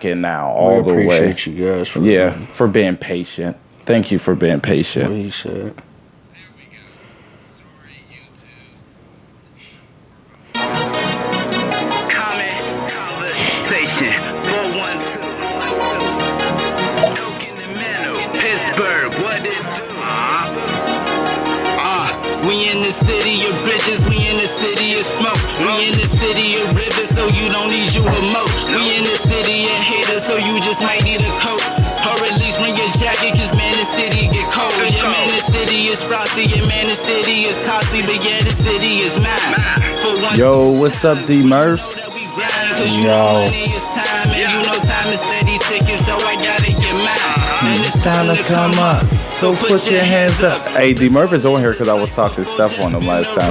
in now all the way. Appreciate you guys for being patient. Thank you for being patient. What he said. Conversation 412. Doke in the middle. Pittsburgh, what it do? We in the city of bridges, we in the city of smoke. We in the city of rivers, so you don't need you a moat. We in the city of haters, so you just might need a coat. Or at least bring your jacket, cause man, the city get cold. Yeah, man, the city is frosty, yeah, man, the city is costly, but yeah, the city is mine. Yo, what's up, D Murph? Yo. It's time to come up, so put your hands up. Hey, D Murph is on here because I was talking stuff on him last time.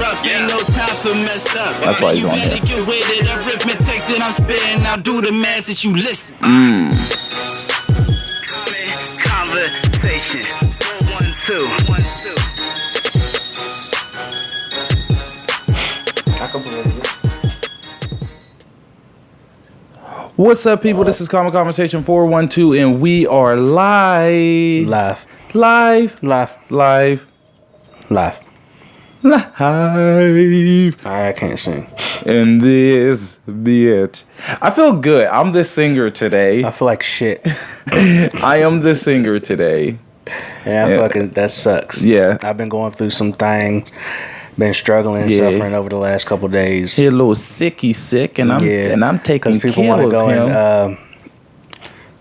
That's why he's on here. Conversation 412. I can believe it. What's up, people? This is Common Conversation 412, and we are live. Live. I can't sing. And this bitch. I feel good. I'm the singer today. I feel like shit. I am the singer today. Yeah, fucking that sucks. Yeah. I've been going through some things. Been struggling and suffering over the last couple days. He a little sick, and I'm taking because people care want to of go him. and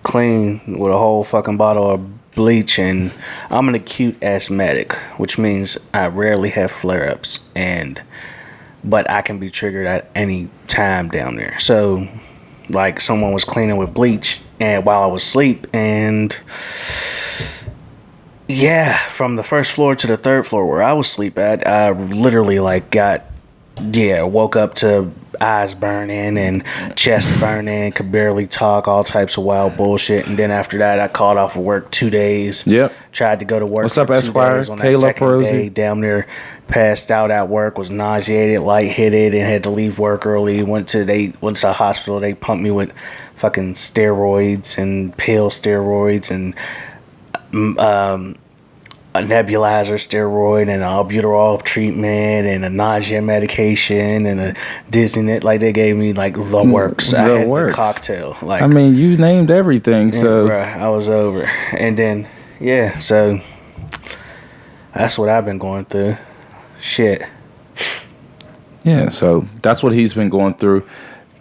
clean with a whole fucking bottle of bleach, and I'm an acute asthmatic, which means I rarely have flare-ups, but I can be triggered at any time down there. So, like, someone was cleaning with bleach and while I was asleep, and yeah, from the first floor to the third floor where I was asleep at, I literally woke up to eyes burning and chest burning, could barely talk, all types of wild bullshit. And then after that, I called off of work 2 days. Yep. Tried to go to work. What's up, Esquire? On that Kayla second Perosi. day, damn near passed out at work, was nauseated, lightheaded, and had to leave work early. Went to the hospital. They pumped me with fucking steroids and pill steroids and a nebulizer steroid and an albuterol treatment and a nausea medication and a dizziness. Like, they gave me like the works. I had the cocktail. Like, I mean, you named everything, so bruh, I was over. And then so that's what I've been going through. Shit. Yeah, so that's what he's been going through.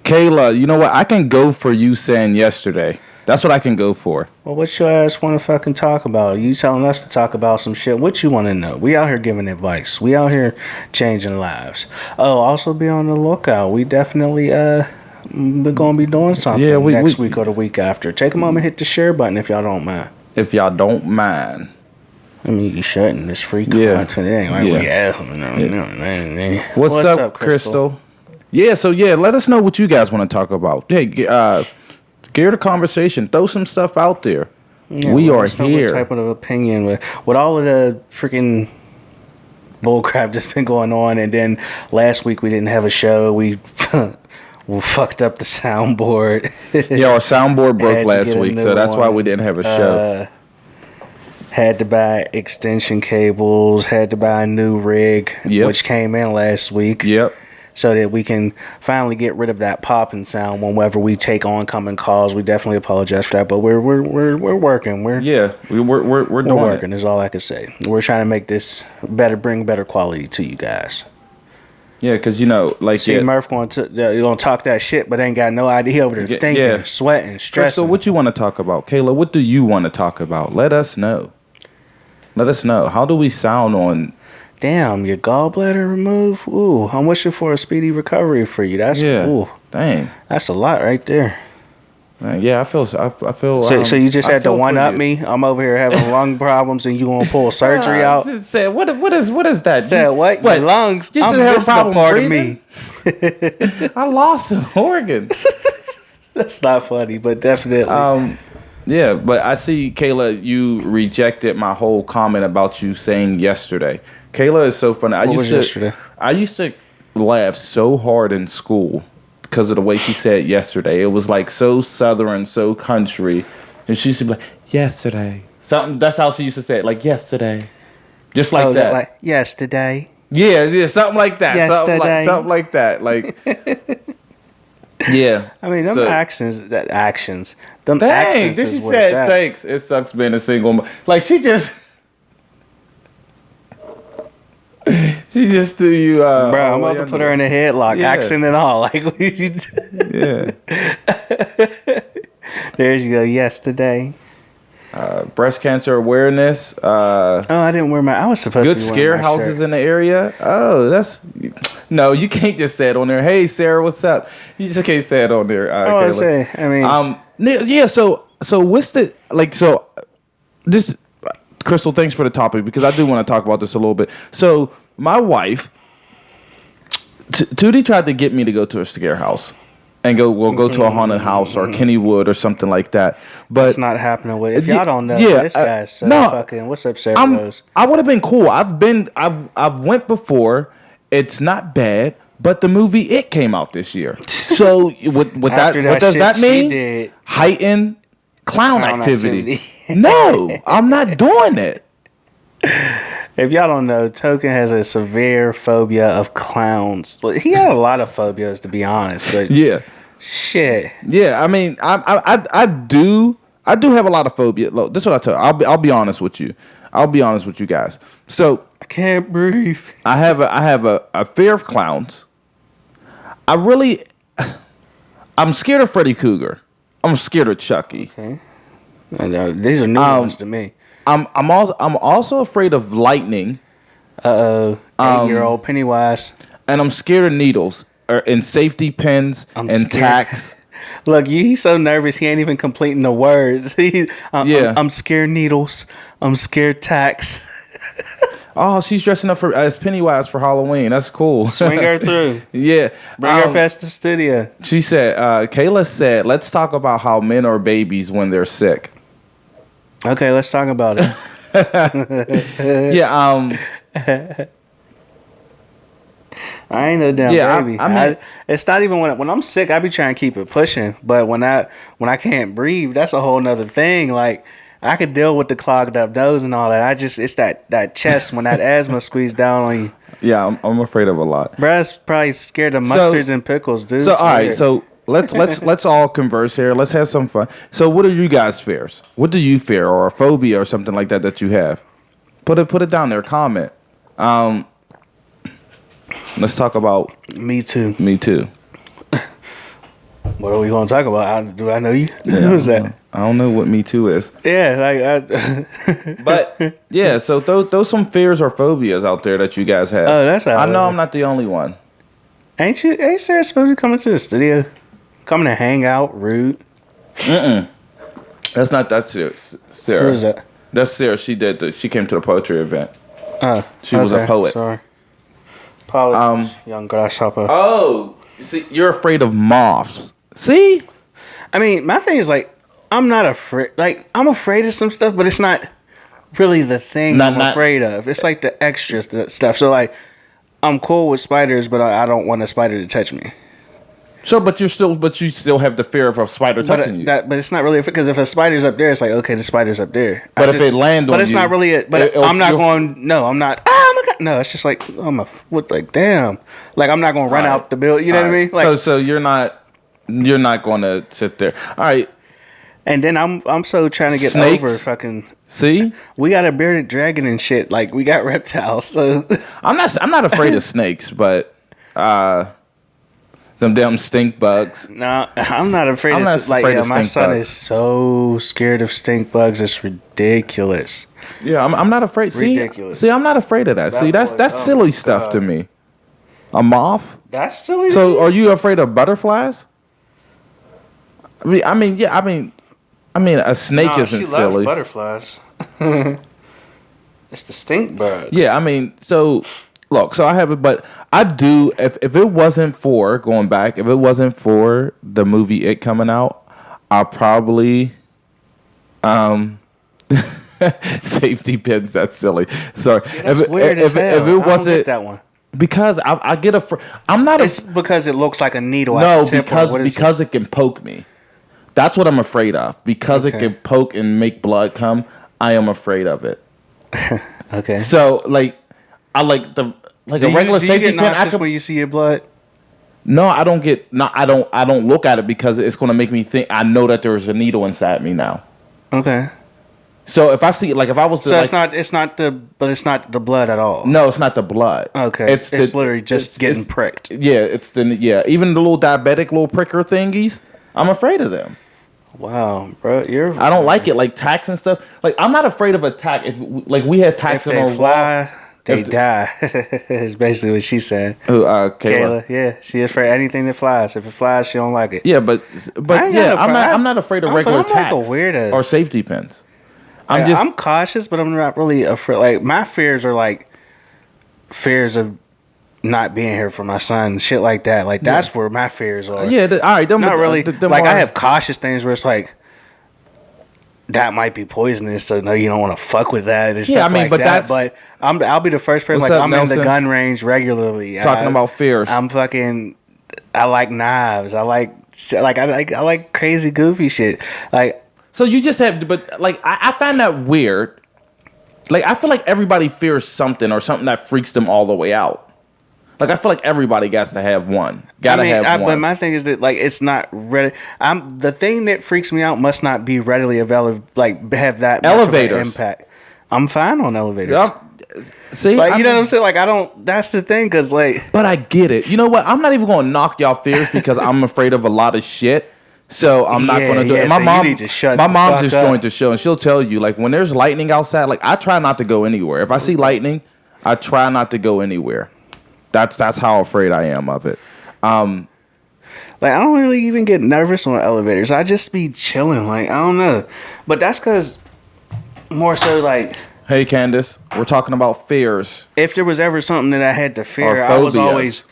Kayla, you know what? I can go for you saying yesterday. That's what I can go for. Well, what your ass want to fucking talk about? You telling us to talk about some shit. What you want to know? We out here giving advice. We out here changing lives. Oh, also be on the lookout. We definitely we're going to be doing something next week or the week after. Take a moment, hit the share button if y'all don't mind. If y'all don't mind. I mean, you shouldn't. This free content. It ain't like we ask them. What's up, Crystal? Yeah, so let us know what you guys want to talk about. Hey, gear the conversation. Throw some stuff out there. Yeah, we are here. here. What type of opinion with all of the freaking bullcrap that's been going on, and then last week we didn't have a show. We fucked up the soundboard. Yeah, our soundboard broke last week, so that's why we didn't have a show. Had to buy extension cables. Had to buy a new rig, which came in last week. Yep. So that we can finally get rid of that popping sound whenever we take oncoming calls. We definitely apologize for that, but we're working. We're doing working. Is all I can say. We're trying to make this better, bring better quality to you guys. Yeah, because Murph going to talk that shit, but ain't got no idea over there thinking, sweating, stressing. So what you want to talk about, Kayla? What do you want to talk about? Let us know. How do we sound on? Damn, your gallbladder removed? Ooh, I'm wishing for a speedy recovery for you. Ooh, dang. That's a lot right there. Yeah, I feel. So you just had to one up me. I'm over here having lung problems, and you gonna pull surgery out? Said what is that? Said what? Your lungs? You I'm have a problem part breathing? of me. I lost an organ. That's not funny, but definitely. Yeah, but I see, Kayla, you rejected my whole comment about you saying yesterday. Kayla is so funny. What was yesterday? I used to laugh so hard in school because of the way she said yesterday. It was like so southern, so country, and she used to be like yesterday. Something. That's how she used to say it, like yesterday, just like that. Like yesterday. Yeah, something like that. Yesterday. Something like that. Like, yeah. I mean, them actions. Them Dang, accents then she is where said, it's at. "Thanks. It sucks being a single." Like she just threw you. Bro, I'm about to put her in a headlock, Yeah. accent and all. Like, what did you do? Yeah. There you go. Yesterday. Breast cancer awareness. Oh, I didn't wear my. I was supposed Good to be scare wearing my houses shirt. in the area. Oh, that's no. You can't just say it on there. Hey, Sarah, what's up? You just can't say it on there. Oh, I say. I mean, yeah. So what's the like? So this, Crystal. Thanks for the topic because I do want to talk about this a little bit. So my wife, Tootie tried to get me to go to a scare house and go to a haunted house or Kennywood or something like that. But it's not happening with. If y'all don't know, yeah, this guy's so no, fucking. What's up, Sarah Rose? I would have been cool. I've went before. It's not bad. But the movie It came out this year. So what does that mean? Heightened clown activity. No, I'm not doing it. If y'all don't know, Token has a severe phobia of clowns. Well, he had a lot of phobias, to be honest. But Yeah. shit. Yeah, I mean, I do have a lot of phobia. Look, this is what I tell you. I'll be honest with you. I'll be honest with you guys. So I can't breathe. I have a fear of clowns. I'm scared of Freddy Krueger. I'm scared of Chucky. Okay. These are new ones to me. I'm also afraid of lightning. 8-year-old Pennywise. And I'm scared of needles and safety pins I'm and scared. tacks. Look, he's so nervous he ain't even completing the words. I'm scared needles. I'm scared tacks. Oh, she's dressing up as Pennywise for Halloween. That's cool. Swing her through. Yeah. Bring her past the studio. She said, Kayla said, let's talk about how men are babies when they're sick. Okay, let's talk about it. Yeah. I ain't no damn baby. I mean, it's not even when I'm sick. I be trying to keep it pushing, but when I can't breathe, that's a whole nother thing. Like I could deal with the clogged up nose and all that. It's that chest when that asthma squeezes down on you. Yeah, I'm afraid of a lot. Bruh's probably scared of mustards and pickles, dude. So all right, so let's all converse here. Let's have some fun. So what are you guys' fears? What do you fear, or a phobia or something like that you have? Put it down there. Comment. Let's talk about Me Too. Me Too. What are we going to talk about? Do I know you? Yeah, Who's that? I don't know what Me Too is. Yeah, But yeah, so those some fears or phobias out there that you guys have. Oh, that's how I know I'm not the only one. Ain't Sarah supposed to be coming to the studio? Coming to hang out, rude. That's not that serious. Sarah. Who is that? That's Sarah. She came to the poetry event. She Okay, was a poet. Sorry. Apologies, young grasshopper. Oh, see, you're afraid of moths. See? I mean, my thing is like, I'm not afraid. Like, I'm afraid of some stuff, but it's not really the thing I'm afraid of. It's like the extra stuff. So like, I'm cool with spiders, but I don't want a spider to touch me. So, but you still have the fear of a spider touching you. But it's not really because if a spider's up there, it's like okay, the spider's up there. But if it lands on you, but it's not really. I'm not going. No, I'm not. Oh my god, no. It's just like damn. Like I'm not going to run out the building. You know what I mean? Like, so you're not going to sit there. All right. And then I'm so trying to get Snakes? over fucking. See, we got a bearded dragon and shit. Like we got reptiles. So I'm not afraid of snakes, but them damn stink bugs. No, I'm not afraid. I'm not afraid of my stink son bugs. is so scared of stink bugs. It's ridiculous. Yeah, I'm not afraid. Ridiculous. See, I'm not afraid of that. See, that's silly stuff to me. A moth? That's silly. So, are you afraid of butterflies? I mean, a snake isn't she silly. Loves butterflies. It's the stink bug. Yeah, I mean, so look, so I have it, but I do. If it wasn't for going back, if it wasn't for the movie It coming out, I'll probably safety pins. That's silly. Sorry. Yeah, that's weird as hell. If it I don't wasn't get that one. Because I get I'm not. It's because it looks like a needle. No, at the tip, because it can poke me. That's what I'm afraid of. Because it can poke and make blood come. I am afraid of it. Okay. So like, I like a regular safety pin. Do you get nauseous when you see your blood? No, I don't get. No, I don't look at it because it's going to make me think. I know that there's a needle inside me now. Okay. So if I see, like, if I was to, so it's not the blood at all. No, it's not the blood. Okay. It's literally just getting pricked. Yeah, even the little diabetic little pricker thingies. I'm afraid of them. Wow, bro, I don't like it, like tacks and stuff. Like I'm not afraid of a tack. If like we had tacks in our fly. They die. Is basically what she said. Kayla. Yeah, she is afraid of anything that flies. If it flies, she don't like it. Yeah, but yeah, I'm not afraid of regular tacks like a weirdo. Or safety pins. I'm cautious, but I'm not really afraid. Like my fears are like fears of not being here for my son, shit like that. Like that's where my fears are. Yeah, all right. Not really. I have cautious things where it's like, that might be poisonous, so no, you don't want to fuck with that. And stuff like that. But I'll be the first person. Like I'm Nelson? In the gun range regularly. Talking about fears. I like knives. I like crazy goofy shit. Like so you just have, but like I find that weird. Like I feel like everybody fears something or something that freaks them all the way out. Like I feel like everybody got to have one. Have one. But my thing is that like it's not ready. The thing that freaks me out must not be readily available. Like have that elevators much of an impact. I'm fine on elevators. See, like, you know what I'm saying? Like I don't. That's the thing, cause like. But I get it. You know what? I'm not even gonna knock y'all fears because I'm afraid of a lot of shit. So I'm not gonna do it. My mom's just joined the show, and she'll tell you like when there's lightning outside. Like I try not to go anywhere. If I see lightning, I try not to go anywhere. That's how afraid I am of it. Like I don't really even get nervous on elevators. I just be chilling. Like I don't know, but that's because more so like. Hey Candace, we're talking about fears. If there was ever something that I had to fear, I was always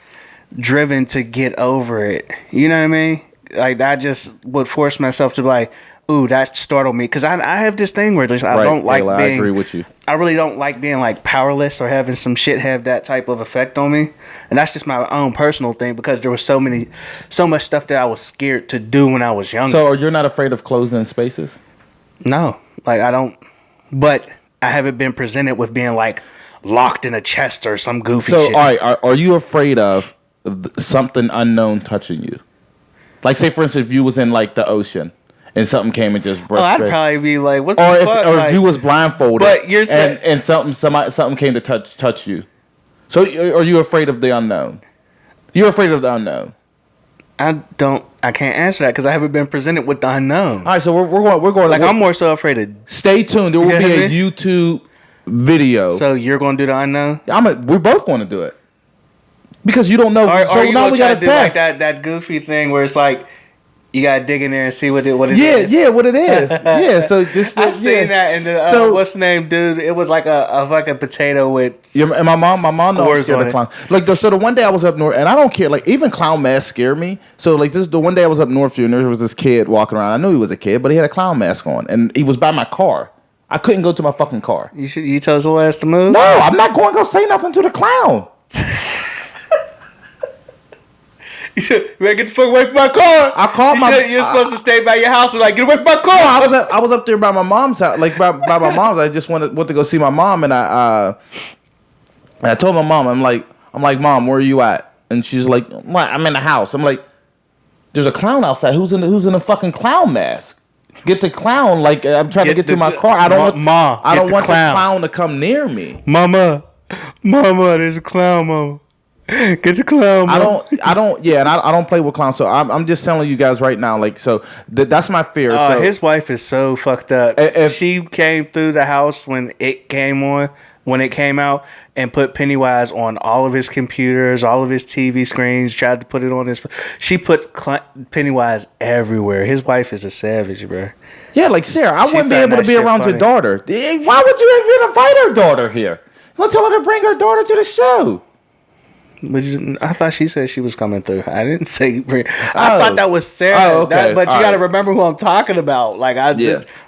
driven to get over it. You know what I mean? Like I just would force myself to be like, ooh, that startled me. Because I have this thing where I don't like being... I agree with you. I really don't like being like powerless or having some shit have that type of effect on me. And that's just my own personal thing because there was so much stuff that I was scared to do when I was younger. So you're not afraid of closed-in spaces? No. Like I don't... But I haven't been presented with being like locked in a chest or some goofy shit. So, all right, are you afraid of something unknown touching you? Like, say, for instance, if you was in, like, the ocean and something came and just brushed I'd probably be like, what the fuck? Or if you was blindfolded but you're saying, and something came to touch you. So, are you afraid of the unknown? You're afraid of the unknown. I can't answer that because I haven't been presented with the unknown. All right, so we're going. Like, I'm more so afraid of... Stay tuned. There will be a YouTube video. So, you're going to do the unknown? We're both going to do it. Because you don't know. So now we got to do like that goofy thing where it's like you got to dig in there and see what it is. Yeah, what it is. Yeah, so just I seen that in the what's the name, dude? It was like a fucking potato with and my mom knows scared of clown. Like so the one day I was up north and I don't care. Like even clown masks scare me. So like the one day I was up north and there was this kid walking around. I knew he was a kid, but he had a clown mask on and he was by my car. I couldn't go to my fucking car. You tell us the last to move? No, I'm not going to go say nothing to the clown. You better get the fuck away from my car. I called You're supposed to stay by your house and like get away from my car. I was up there by my mom's house, like by my mom's. I just went to go see my mom, and I told my mom, I'm like, Mom, where are you at? And she's like, I'm in the house. I'm like, there's a clown outside. Who's in a fucking clown mask? Get the clown. Like I'm trying to get to my car. I don't want the clown to come near me. Mama, there's a clown, Mama. Get the clown, man. I don't play with clowns. So I'm just telling you guys right now, like, so that's my fear. So, his wife is so fucked up. She came through the house when it came out, and put Pennywise on all of his computers, all of his TV screens. Tried to put it on his. She put Pennywise everywhere. His wife is a savage, bro. Yeah, like Sarah, I wouldn't be able to be around your daughter. Why would you even invite her daughter here? Well, tell her to bring her daughter to the show. I thought she said she was coming through. I didn't say. I thought that was Sarah. Oh, okay. But you got to remember who I'm talking about. Like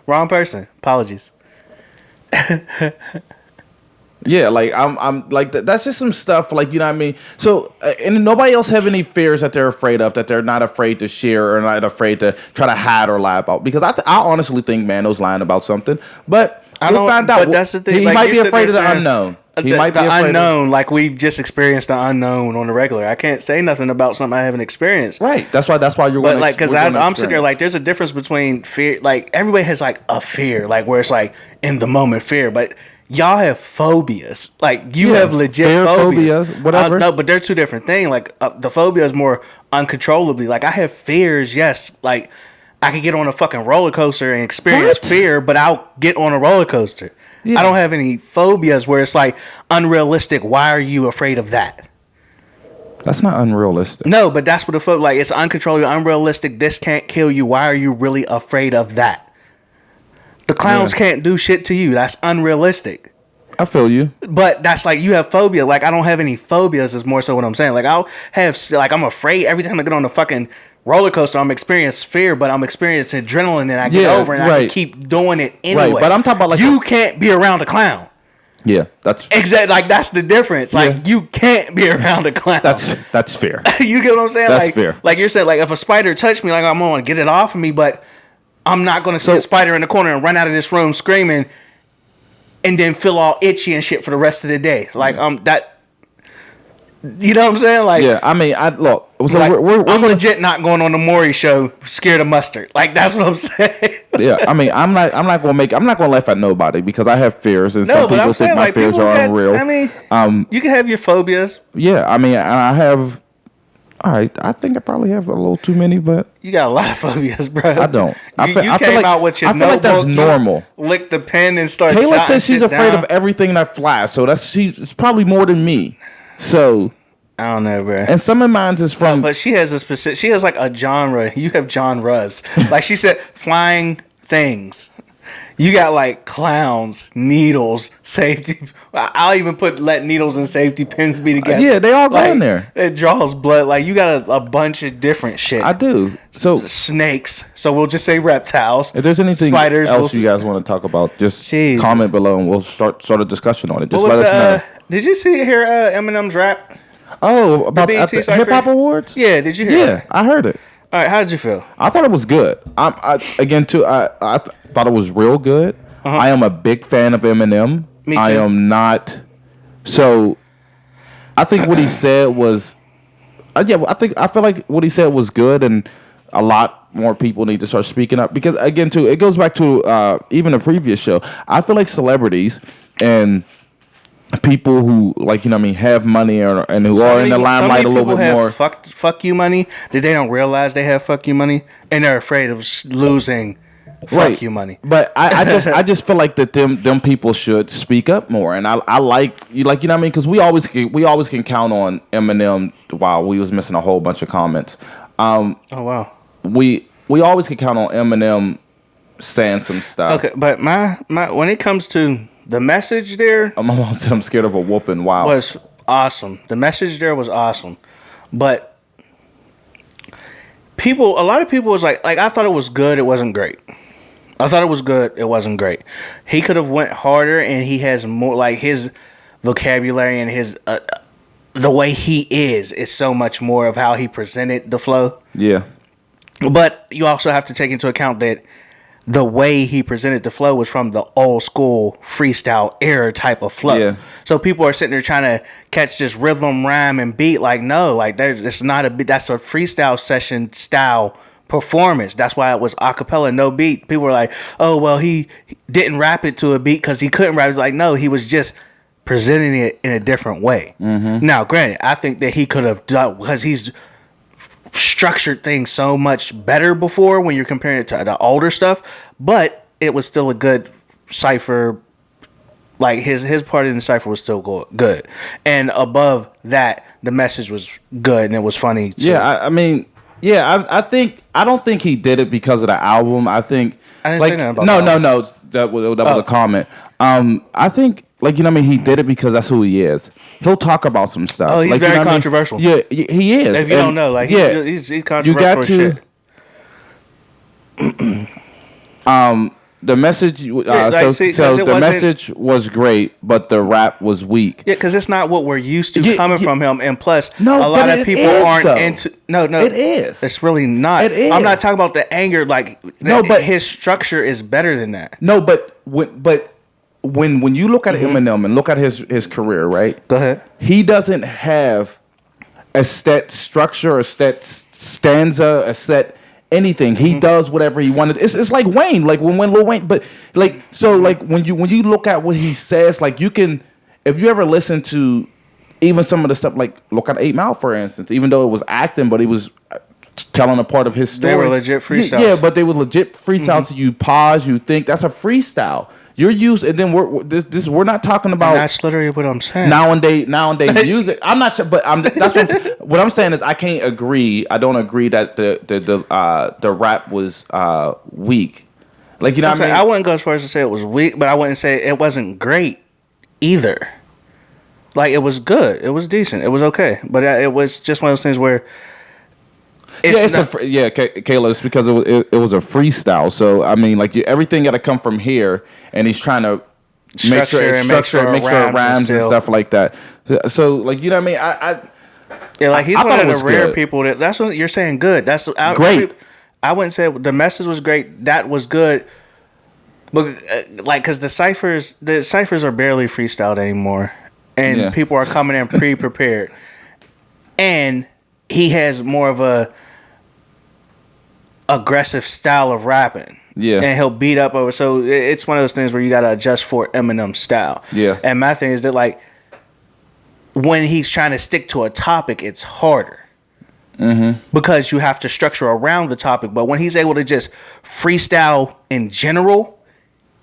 wrong person. Apologies. Yeah, like I'm like that's just some stuff, like, you know what I mean. So and nobody else have any fears that they're afraid of, that they're not afraid to share or not afraid to try to hide or lie about. Because I honestly think Mando's lying about something, but we'll find out. But that's the thing. He might be afraid of the unknown. He might be afraid unknown, like we've just experienced the unknown on the regular. I can't say nothing about something I haven't experienced. Right. That's why you're. But like, because I'm sitting there like, there's a difference between fear. Like everybody has like a fear, like where it's like in the moment fear, but y'all have phobias. Like you have legit phobias. Whatever. No, but they're two different things. Like the phobia is more uncontrollably. Like I have fears. Yes, like I could get on a fucking roller coaster and experience fear, but I'll get on a roller coaster. Yeah. I don't have any phobias where it's like unrealistic. Why are you afraid of that? That's not unrealistic. No, but that's what the phobia, like, it's uncontrollable, unrealistic. This can't kill you. Why are you really afraid of that? The clowns can't do shit to you. That's unrealistic. I feel you. But that's like, you have phobia. Like, I don't have any phobias is more so what I'm saying. Like, I'll have, like, I'm afraid every time I get on the fucking roller coaster, I'm experiencing fear, but I'm experiencing adrenaline, and I get over, and I can keep doing it anyway. Right, but I'm talking about like you can't be around a clown. Yeah, that's exactly, like that's the difference. Like you can't be around a clown. That's fair. You get what I'm saying? That's like, fair. Like you're saying, like if a spider touched me, like I'm gonna get it off of me, but I'm not gonna see a spider in the corner and run out of this room screaming, and then feel all itchy and shit for the rest of the day. Like that. You know what I'm saying? Like, yeah, I mean, look. So like, I'm legit not going on the Maury show scared of mustard. Like that's what I'm saying. Yeah, I mean, I'm not gonna laugh at nobody because I have fears, and some people think my fears are unreal. I mean, you can have your phobias. Yeah, I mean, I have. All right, I think I probably have a little too many, but you got a lot of phobias, bro. I don't. I feel out with your notebook. I feel like that's normal. Lick the pen and start. Kayla says she's afraid of everything that flies, so it's probably more than me. So I don't know, bro. And some of mine is from, but she has a specific. She has like a genre. You have genres. Like she said, flying things. You got like clowns, needles, safety. I'll even let needles and safety pins be together. Yeah, they all go in there. It draws blood. Like you got a bunch of different shit. I do. So snakes. So we'll just say reptiles. If there's anything spiders, else you guys want to talk about, just comment below and we'll start a discussion on it. Just let us know. Did you see hear Eminem's rap? Oh, about the Hip Hop Awards? Yeah, did you hear that? I heard it. All right, how did you feel? I thought it was good. I thought it was real good. Uh-huh. I am a big fan of Eminem. Me too. I am not. So, I think what he said was, I feel like what he said was good, and a lot more people need to start speaking up because, again, too, it goes back to even a previous show. I feel like celebrities and people who, like, you know what I mean, have money and who are in the limelight a little bit more. Fuck you money that they don't realize they have fuck you money, and they're afraid of losing fuck you money. But I just feel like that them people should speak up more, and I like you know what I mean, because we always can count on Eminem. Wow, we was missing a whole bunch of comments. Oh wow. We always can count on Eminem saying some stuff. Okay, but my when it comes to the message there, my mom said I'm scared of a whooping. Wow, was awesome. The message there was awesome, but a lot of people was like I thought it was good. It wasn't great. I thought it was good. It wasn't great. He could have went harder, and he has more like his vocabulary and his the way he is so much more of how he presented the flow. Yeah, but you also have to take into account that the way he presented the flow was from the old school freestyle era type of flow. Yeah. So people are sitting there trying to catch this rhythm, rhyme, and beat. Like, no, like it's not a beat. That's a freestyle session style performance. That's why it was a cappella, no beat. People were like, oh, well, he didn't rap it to a beat because he couldn't rap. It's like, no, he was just presenting it in a different way. Mm-hmm. Now, granted, I think that he could have done, because he's structured things so much better before when you're comparing it to the older stuff, but it was still a good cipher. Like his part in the cipher was still good, and above that, the message was good and it was funny too. Yeah, I mean, I don't think he did it because of the album. I think I didn't say nothing about no, that was a comment. I think, like, you know what I mean, he did it because that's who he is. He'll talk about some stuff. Oh, he's like, very you know controversial. Yeah, he is. If you don't know, like, he's controversial as shit. the message. The message was great, but the rap was weak. Yeah, because it's not what we're used to coming from him, and plus, a lot of people aren't into. No, it is. It's really not. It is. I'm not talking about the anger. Like, but his structure is better than that. No, but when you look at Eminem and look at his career, right? Go ahead. He doesn't have a set structure, a set stanza, a set anything. He does whatever he wanted. It's like Wayne, like when Lil Wayne, but like so like when you look at what he says, like you can, if you ever listen to even some of the stuff, like look at 8 Mile for instance, even though it was acting, but he was telling a part of his story. They were legit freestyles. Yeah, but they were legit freestyles. You pause, you think that's a freestyle. You're used, and then we're not talking about. And that's literally what I'm saying. Nowadays music. I'm not, but that's what I'm saying is I can't agree. I don't agree that the rap was weak. Like, you know what I mean? I wouldn't go as far as to say it was weak, but I wouldn't say it wasn't great either. Like, it was good. It was decent. It was okay, but it was just one of those things where. Kayla, it's because it was a freestyle. So I mean, like everything got to come from here, and he's trying to make sure it rhymes and stuff like that. So like, you know what I mean? Like he's one of the rare people that's what you're saying. Good. That's great. I wouldn't say the message was great. That was good. But like, because the ciphers are barely freestyled anymore, and people are coming in pre-prepared, and he has more of a aggressive style of rapping. Yeah. And he'll beat up over. So it's one of those things where you got to adjust for Eminem's style. Yeah. And my thing is that, like, when he's trying to stick to a topic, it's harder. Because you have to structure around the topic. But when he's able to just freestyle in general,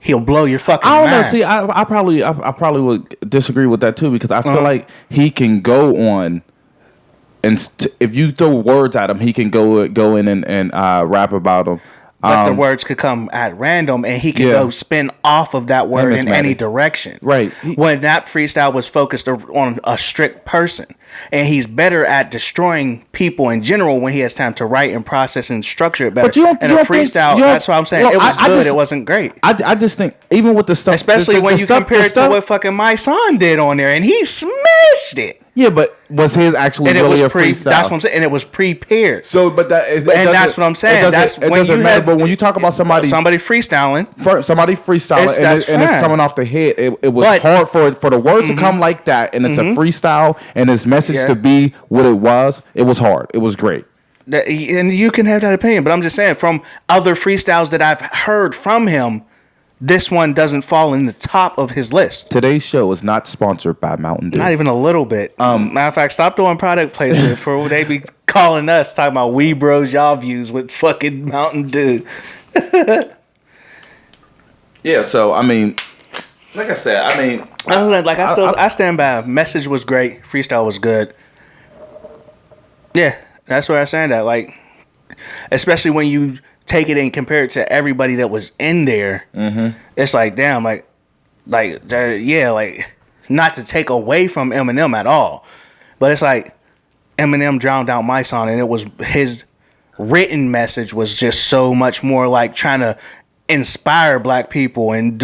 he'll blow your fucking mind. I don't know. See, I probably would disagree with that too, because I feel like he can go on. And if you throw words at him, he can go in and rap about them. But the words could come at random, and he can go spin off of that word in any direction. Right. When that freestyle was focused on a strict person. And he's better at destroying people in general when he has time to write and process and structure it better. But you don't freestyle, that's what I'm saying. It was good. It wasn't great. I just think, even with the stuff... Especially when you compare it to what fucking My Son did on there, and he smashed it. Yeah, but was his actually really a freestyle? That's what I'm saying. And it was prepared. So, but that is... And that's what I'm saying. It doesn't matter, but when you talk about somebody freestyling... and it's coming off the head, it was hard for the words to come like that, and it's a freestyle, and his message to be what it was hard. It was great. And you can have that opinion, but I'm just saying, from other freestyles that I've heard from him, this one doesn't fall in the top of his list. Today's show is not sponsored by Mountain Dew. Not even a little bit. Matter of fact, stop doing product placement for they be calling us, talking about we bros y'all views with fucking Mountain Dew. Yeah, so I mean, like I said, I stand by. Message was great. Freestyle was good. Yeah, that's where I stand at. Like, especially when you take it and compare it to everybody that was in there, it's like, damn, like, not to take away from Eminem at all, but it's like Eminem drowned out My Son, and it was his written message was just so much more like trying to inspire black people and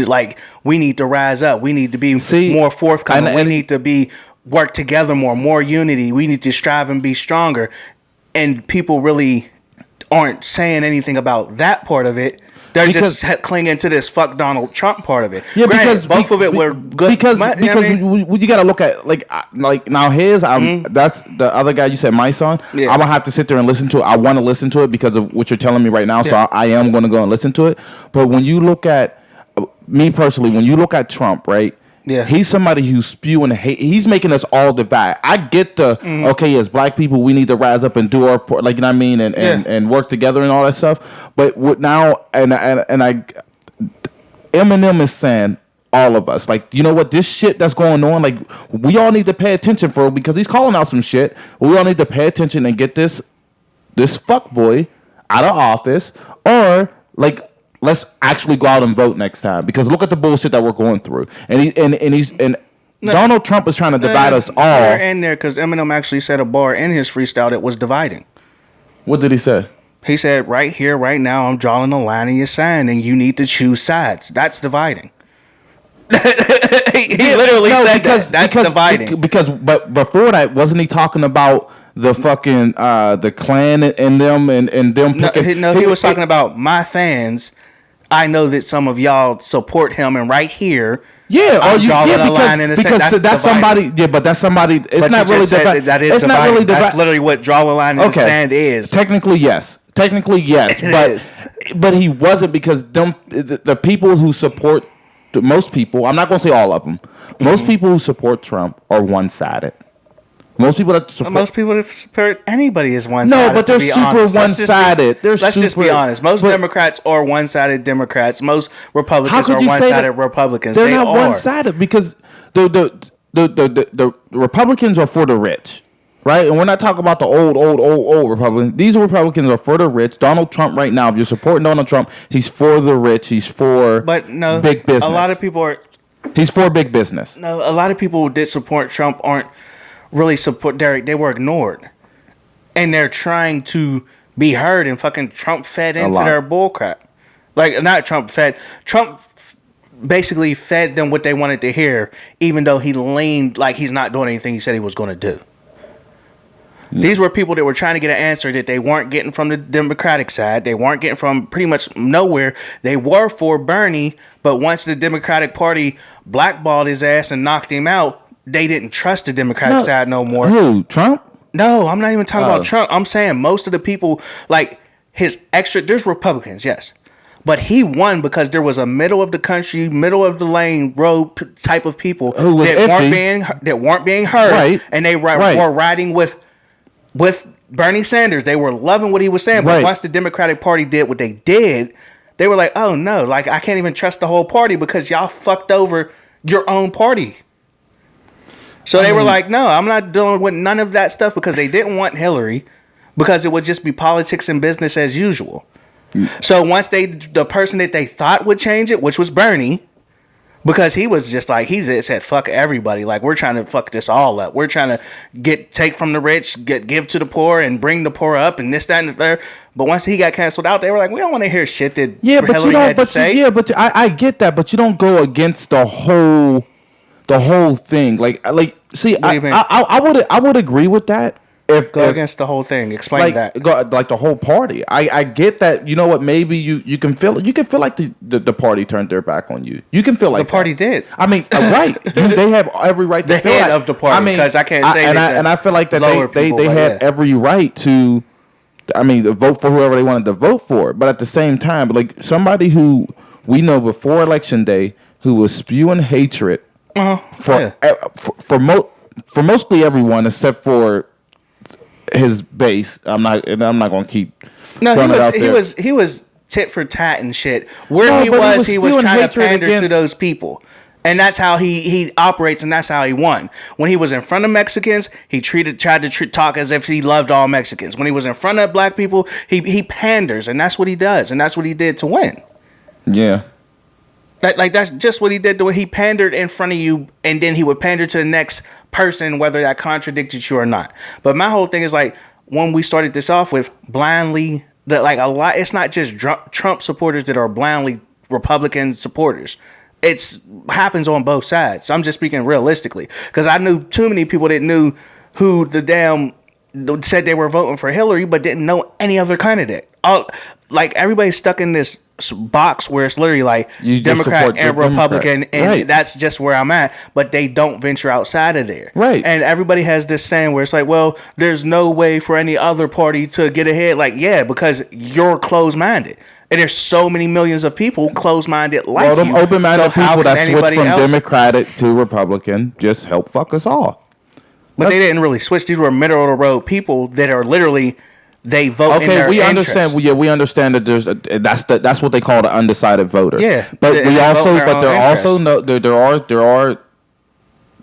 like, we need to rise up, we need to be more forthcoming, we need to work together more unity, we need to strive and be stronger, and people really aren't saying anything about that part of it. They're just clinging to this fuck Donald Trump part of it. Yeah, because both of it were good. Because you got to look at like now his that's the other guy you said, My Son. Yeah. I'm gonna have to sit there and listen to it. I want to listen to it because of what you're telling me right now. So I am going to go and listen to it. But when you look at me personally, when you look at Trump, right? Yeah, he's somebody who's spewing hate. He's making us all divide. I get okay, as black people, we need to rise up and do our part, like, you know what I mean, and work together and all that stuff. But now, Eminem is saying, all of us, like, you know what, this shit that's going on, like, we all need to pay attention for it, because he's calling out some shit. We all need to pay attention and get this fuckboy out of office, or like, let's actually go out and vote next time, because look at the bullshit that we're going through. And Donald Trump is trying to divide us all. They're in there because Eminem actually set a bar in his freestyle that was dividing. What did he say? He said, right here, right now, I'm drawing a line in your sand, and you need to choose sides. That's dividing. he literally said that's dividing. But before that, wasn't he talking about the fucking the Klan and them and them? He was talking about my fans. I know that some of y'all support him, and right here, because that's somebody. Yeah, but that's somebody. It's not really dividing. It's not really dividing. That's literally what draw a line in the sand is. Technically, yes, but he wasn't, because the people who support. Most people, I'm not going to say all of them. Most people who support Trump are one-sided. Most people that support anybody is one-sided. No, but they're super one-sided. Let's just be honest. Most Democrats are one-sided Democrats. Most Republicans are one-sided Republicans. They're not one-sided because the Republicans are for the rich. Right? And we're not talking about the old Republicans. These Republicans are for the rich. Donald Trump right now, if you're supporting Donald Trump, he's for the rich. He's for big business. A lot of people are... He's for big business. No, a lot of people who did support Trump aren't really support Derek. They were ignored. And they're trying to be heard, and fucking Trump fed into their bullcrap. Like, not Trump fed. Trump basically fed them what they wanted to hear, even though he leaned like he's not doing anything he said he was going to do. These were people that were trying to get an answer that they weren't getting from the Democratic side. They weren't getting from pretty much nowhere. They were for Bernie, but once the Democratic Party blackballed his ass and knocked him out, they didn't trust the Democratic side no more. Who? Trump? No, I'm not even talking about Trump. I'm saying most of the people, like there's Republicans, yes. But he won because there was a middle of the country, middle of the lane road type of people that weren't being heard, right. And they were riding with Bernie Sanders. They were loving what he was saying, but once the Democratic Party did what they did, they were like, oh no, like I can't even trust the whole party because y'all fucked over your own party. So they were like, no, I'm not dealing with none of that stuff, because they didn't want Hillary, because it would just be politics and business as usual. So once the person that they thought would change it, which was Bernie, because he was just like, he just said, fuck everybody. Like, we're trying to fuck this all up. We're trying to take from the rich, give to the poor, and bring the poor up, and this, that, and the third. But once he got canceled out, they were like, we don't want to hear shit that Hillary had to say. I get that, but you don't go against the whole thing. See, I would agree with that. Go against the whole thing. Explain that. Like the whole party. I get that. You know what? Maybe you can feel like the party turned their back on you. You can feel like the party did. I mean, right? They have every right. The head of the party. I mean, because I can't say and I feel like that they had every right to. I mean, vote for whoever they wanted to vote for. But at the same time, like somebody who we know before Election Day who was spewing hatred for mostly everyone except for his base. I'm not going to keep. No, he was tit for tat and shit. He was trying to pander to those people, and that's how he operates, and that's how he won. When he was in front of Mexicans, he tried to talk as if he loved all Mexicans. When he was in front of black people, he panders, and that's what he does, and that's what he did to win. Yeah. That's just what he did. He pandered in front of you, and then he would pander to the next person, whether that contradicted you or not. But my whole thing is like, when we started this off with blindly, it's not just Trump supporters that are blindly Republican supporters. It happens on both sides. So I'm just speaking realistically, because I knew too many people that knew who the damn said they were voting for Hillary, but didn't know any other candidate. Everybody's stuck in this box where it's literally like Democrat and Republican, and that's just where I'm at. But they don't venture outside of there, right? And everybody has this saying where it's like, well, there's no way for any other party to get ahead. Like, yeah, because you're closed-minded, and there's so many millions of people closed-minded like you. Well, them open-minded people that switch from Democratic to Republican just help fuck us all. But they didn't really switch. These were middle of the road people that are literally. They vote in their interest. We understand that that's what they call the undecided voter. Yeah, but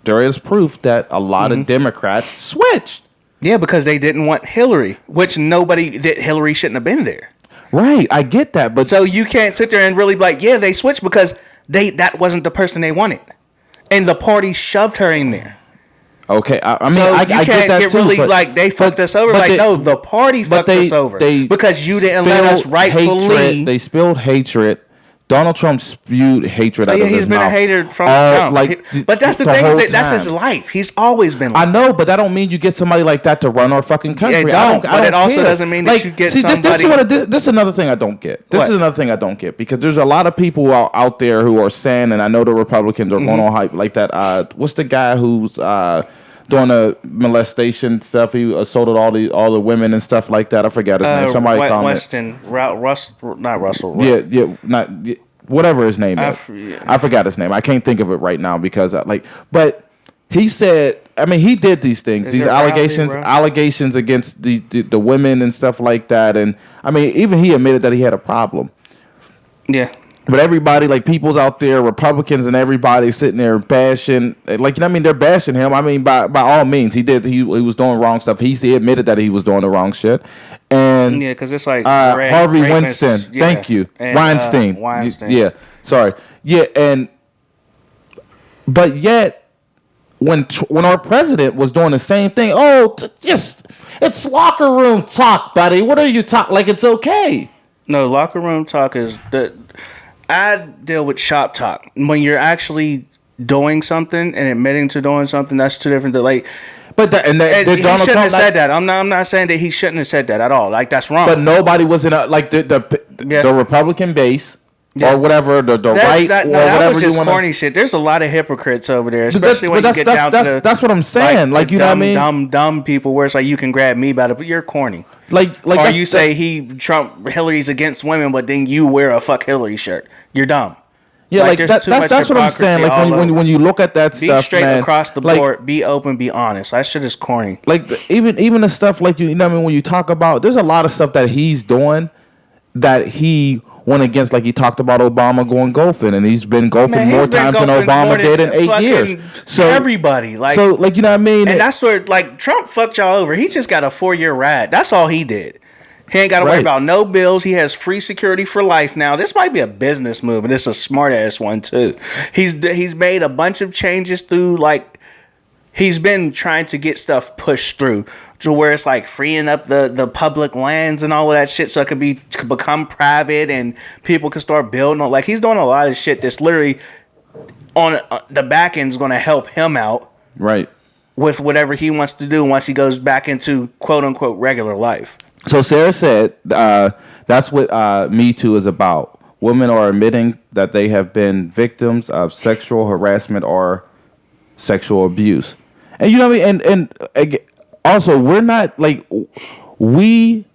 there is proof that a lot of Democrats switched. Yeah, because they didn't want Hillary, which Hillary shouldn't have been there. Right, I get that, but so you can't sit there and really be like, yeah, they switched because that wasn't the person they wanted, and the party shoved her in there. Okay, I mean, so I can't get that get too, really but, like they fucked us over. Like, no, the party fucked us over because you didn't let us rightfully. They spilled hatred. Donald Trump spewed hatred out of his mouth. He's been a hater from Trump. But that's the thing. That's his life. He's always been like I know, but that don't mean you get somebody like that to run our fucking country. But it also doesn't mean that you get somebody... This is another thing I don't get. This is another thing I don't get. Because there's a lot of people out there who are saying, and I know the Republicans are going on hype like that. What's the guy who's... doing a molestation stuff, he assaulted all the women and stuff like that. I forgot his name. Somebody called Weston, not Russell. Whatever his name is. I forgot his name. I can't think of it right now because but he said, I mean, he did these things, these allegations against the women and stuff like that, and I mean, even he admitted that he had a problem. Yeah. But everybody, like people's out there, Republicans and everybody sitting there bashing, like, you know what I mean? They're bashing him. I mean, by all means, he was doing wrong stuff. He admitted that he was doing the wrong shit. And yeah, because it's like Harvey Weinstein. Yeah. Thank you, and, Weinstein. Weinstein. Sorry. Yeah, but yet when our president was doing the same thing, it's locker room talk, buddy. What are you talking? Like, it's okay. No, locker room talk is the. I deal with shop talk. When you're actually doing something and admitting to doing something, that's two different. Like, but he shouldn't have said that. I'm not saying that he shouldn't have said that at all. Like, that's wrong. But nobody was in the Republican base or whatever, the right or whatever. That was just corny shit. There's a lot of hypocrites over there, especially when you get down to that's what I'm saying. Like you know what I mean? Dumb people where it's like you can grab me by the, but you're corny. Or you say Hillary's against women, but then you wear a fuck Hillary shirt. You're dumb. Yeah, that's what I'm saying. Like when you look at that stuff, be straight across the board, be open, be honest. That shit is corny. Like even the stuff like you know what I mean, when you talk about, there's a lot of stuff that he's doing that he went against. Like he talked about Obama going golfing, and he's been golfing more times than Obama did in 8 years. So everybody you know what I mean. And that's where Trump fucked y'all over. He just got a 4-year ride. That's all he did. He ain't got to worry about no bills. He has free security for life now. This might be a business move, and it's a smart ass one too. He's made a bunch of changes through he's been trying to get stuff pushed through to where it's like freeing up the public lands and all of that shit so it could become private and people can start building. Like he's doing a lot of shit that's literally on the back end is going to help him out. Right. With whatever he wants to do once he goes back into quote unquote regular life. So Sarah said that's what Me Too is about. Women are admitting that they have been victims of sexual harassment or sexual abuse. And you know what I mean? And also, we're not we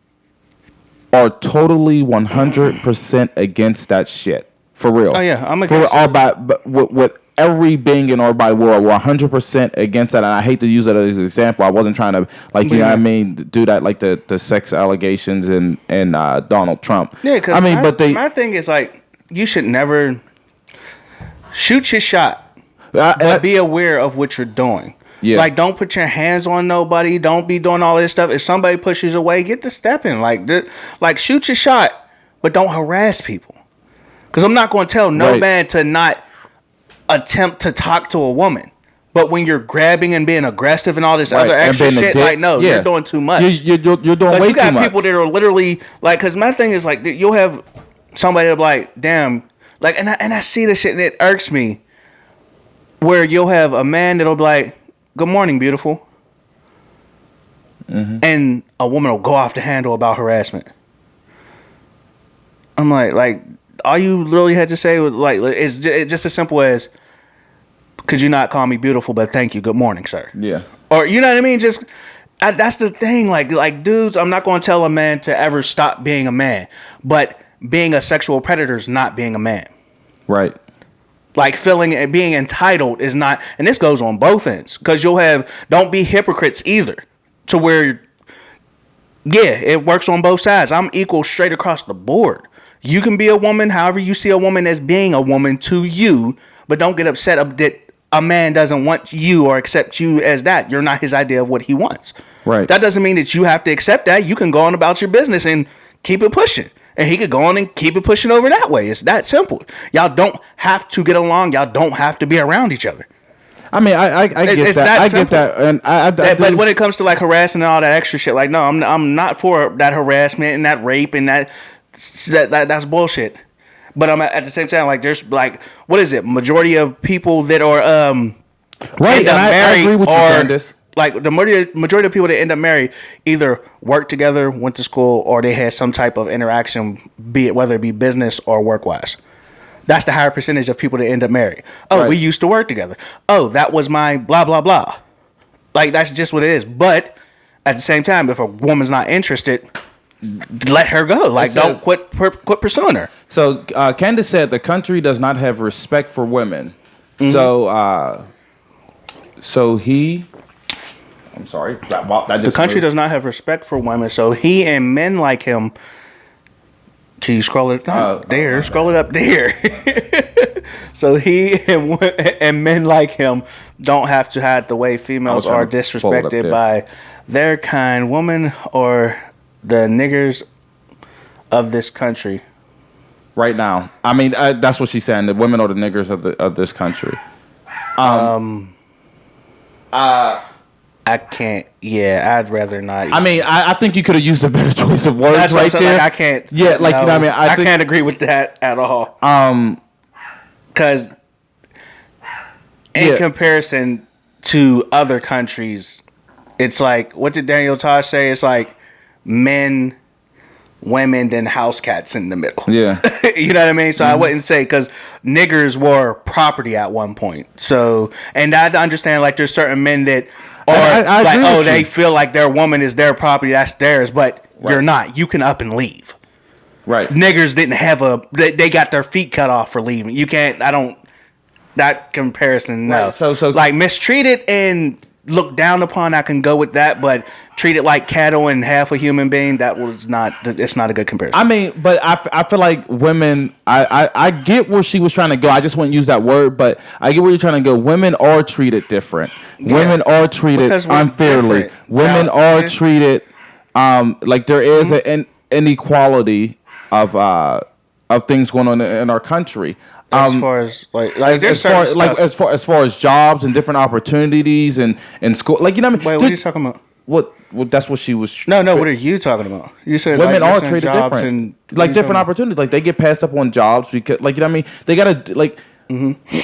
are totally 100% against that shit. For real. Oh, yeah. I'm against it. With every being in our body, we're 100% against that. And I hate to use that as an example. I wasn't trying to, you know what I mean, do that like the sex allegations and Donald Trump. Yeah, because my thing is you should never shoot your shot, but be aware of what you're doing. Yeah. Don't put your hands on nobody. Don't be doing all this stuff. If somebody pushes away, get the step in. Shoot your shot, but don't harass people. Because I'm not going to tell no man to not attempt to talk to a woman. But when you're grabbing and being aggressive and all this other extra shit, you're doing too much. You're doing way too much. You got people that are literally, because my thing is, you'll have somebody that'll be like, damn, and I see this shit and it irks me, where you'll have a man that'll be like, good morning, beautiful. Mm-hmm. And a woman will go off the handle about harassment. I'm like, all you literally had to say was it's just as simple as, could you not call me beautiful, but thank you, good morning, sir. Yeah. Or, you know what I mean? That's the thing. Like dudes, I'm not going to tell a man to ever stop being a man, but being a sexual predator is not being a man. Right. Being entitled is not, and this goes on both ends, because don't be hypocrites either, to where, it works on both sides. I'm equal straight across the board. You can be a woman however you see a woman as being a woman to you, but don't get upset that a man doesn't want you or accept you as that. You're not his idea of what he wants. Right. That doesn't mean that you have to accept that. You can go on about your business and keep it pushing. And he could go on and keep it pushing over that way. It's that simple. Y'all don't have to get along. Y'all don't have to be around each other. I mean, I get that. I get that, and but when it comes to like harassing and all that extra shit, like no, I'm not for that harassment and that rape and that's bullshit. But I'm at the same time like there's like what is it? Majority of people that are right, and I agree with you, Candace. Like the majority of people that end up married either worked together, went to school, or they had some type of interaction, be it whether it be business or work wise. That's the higher percentage of people that end up married. Oh, right. We used to work together. Oh, that was my blah, blah, blah. Like, that's just what it is. But at the same time, if a woman's not interested, let her go. Like, don't quit pursuing her. So, Candace said the country does not have respect for women. Mm-hmm. So he... I'm sorry. The country does not have respect for women. So he and men like him... Can you scroll it up there? Scroll it up there. So he and men like him don't have to hide the way females are disrespected by their kind, woman or the niggers of this country. Right now, I mean that's what she's saying. The women or the niggers of this country. I can't. Yeah, I'd rather not. I mean, I think you could have used a better choice of words. That's right there. Like, I can't. Yeah, like you know what I mean. I can't agree with that at all. Because in comparison to other countries, it's like what did Daniel Tosh say? It's like men, women, then house cats in the middle. Yeah, you know what I mean. So I wouldn't say because niggers were property at one point. So and I understand like there's certain men that. Or I like, they feel like their woman is their property, that's theirs, but you're not. You can up and leave. Right. Niggers didn't have they got their feet cut off for leaving. You can't, that comparison, no. Right. So like mistreated and looked down upon, I can go with that, but treated like cattle and half a human being, it's not a good comparison. I mean, but I feel like women, I get where she was trying to go. I just wouldn't use that word, but I get where you're trying to go. Women are treated different. Yeah. Women are treated unfairly. Different. Women are treated like there is an inequality of things going on in our country. As far as as far as jobs and different opportunities and school, like you know what I mean. Wait, what are you talking about? What that's what she was. No. What are you talking about? You said women are treated different, and like different opportunities. Like they get passed up on jobs because, like you know what I mean. They gotta like,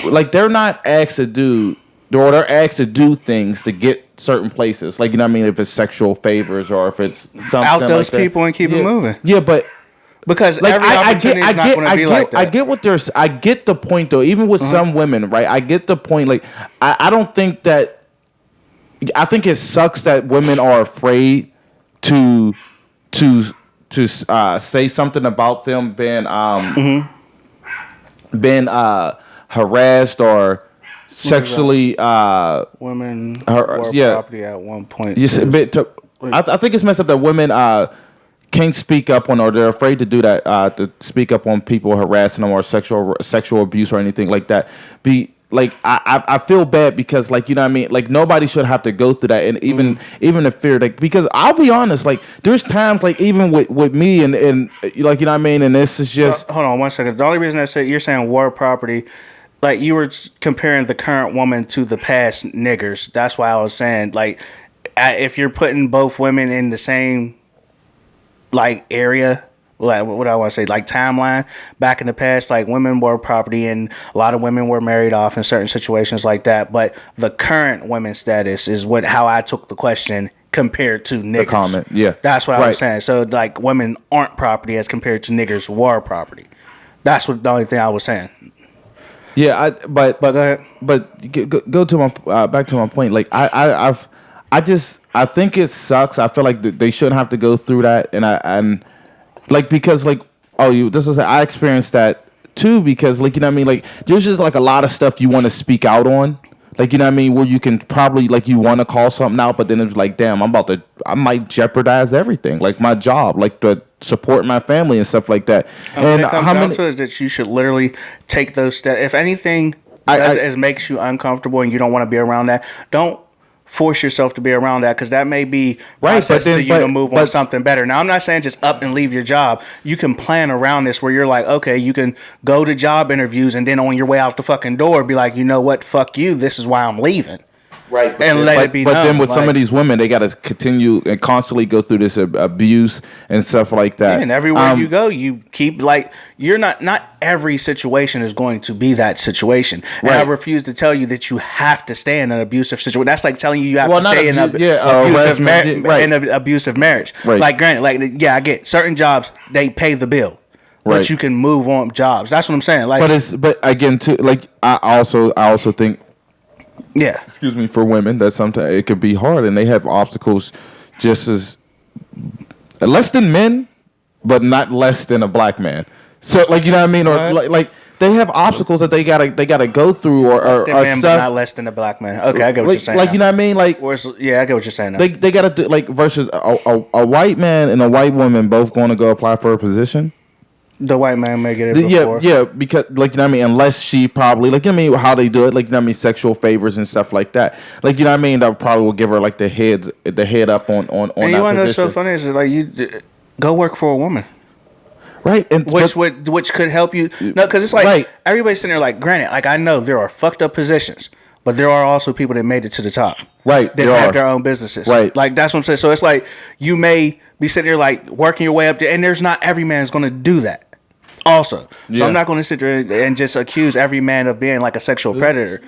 like they're not asked to do, or they're asked to do things to get certain places. Like you know what I mean. If it's sexual favors or if it's something out those like people and keep it moving. Yeah, but. Because like, every opportunity is not going to be like that. I get what there's. I get the point though. Even with some women, right? I get the point. Like I don't think that. I think it sucks that women are afraid to say something about them being harassed or sexually women were property at one point. I think it's messed up that women can't speak up on, or they're afraid to do that, to speak up on people harassing them or sexual abuse or anything like that. I feel bad because, like, you know what I mean? Like, nobody should have to go through that. And even the fear, like, because I'll be honest, like, there's times, like, even with me and like, you know what I mean? And this is just... Hold on 1 second. The only reason I say you're saying war property, like, you were comparing the current woman to the past niggers. That's why I was saying, like, if you're putting both women in the same... like area, like what I want to say, like timeline back in the past, like women were property and a lot of women were married off in certain situations like that. But the current women's status is how I took the question compared to niggers. The comment, yeah, that's what I was saying. So like women aren't property as compared to niggers were property. That's the only thing I was saying. Yeah, but go ahead. But go to my back to my point. Like I think it sucks. I feel like they shouldn't have to go through that, and like because like I experienced that too because like you know what I mean, like there's just like a lot of stuff you want to speak out on, like you know what I mean, where you can probably like you want to call something out, but then it's like damn, I might jeopardize everything, like my job, like to support my family and stuff like that. And how many is that you should literally take those steps. If anything, it makes you uncomfortable and you don't want to be around that, don't force yourself to be around that, because that may be process to you to move on something better. Now, I'm not saying just up and leave your job. You can plan around this where you're like, okay, you can go to job interviews and then on your way out the fucking door be like, you know what, fuck you, this is why I'm leaving. Right, and let it be known. But then with some of these women, they got to continue and constantly go through this abuse and stuff like that. Yeah, and everywhere you go, you keep you're not every situation is going to be that situation. And I refuse to tell you that you have to stay in an abusive situation. That's like telling you have to stay in an abusive marriage. Right. Like, granted, I get certain jobs, they pay the bill. Right. But you can move on jobs. That's what I'm saying. Like, but again, too, like I also think. Yeah. Excuse me, for women, that sometimes it could be hard, and they have obstacles just as less than men, but not less than a black man. So, like, you know what I mean, or like they have obstacles that they gotta go through, or men, stuff. But not less than a black man. Okay, I get what you're saying. Like, you know what I mean, like, I get what you're saying. Now. They gotta do, like, versus a white man and a white woman both going to go apply for a position. The white man may get it before. Yeah, because, like, you know what I mean, unless she probably, like, you know what I mean, how they do it, like, you know what I mean, sexual favors and stuff like that. Like, you know what I mean, that probably will give her, like, the head up on and that you want to know what's position. so funny is, like, you go work for a woman. Right. And which could help you. No, because it's like, everybody's sitting there like, granted, like, I know there are fucked up positions, but there are also people that made it to the top. Right. That have their own businesses. Right. Like, that's what I'm saying. So it's like, you may be sitting there, like, working your way up there, and there's not every man's going to do that. Also, so I'm not going to sit there and just accuse every man of being like a sexual predator.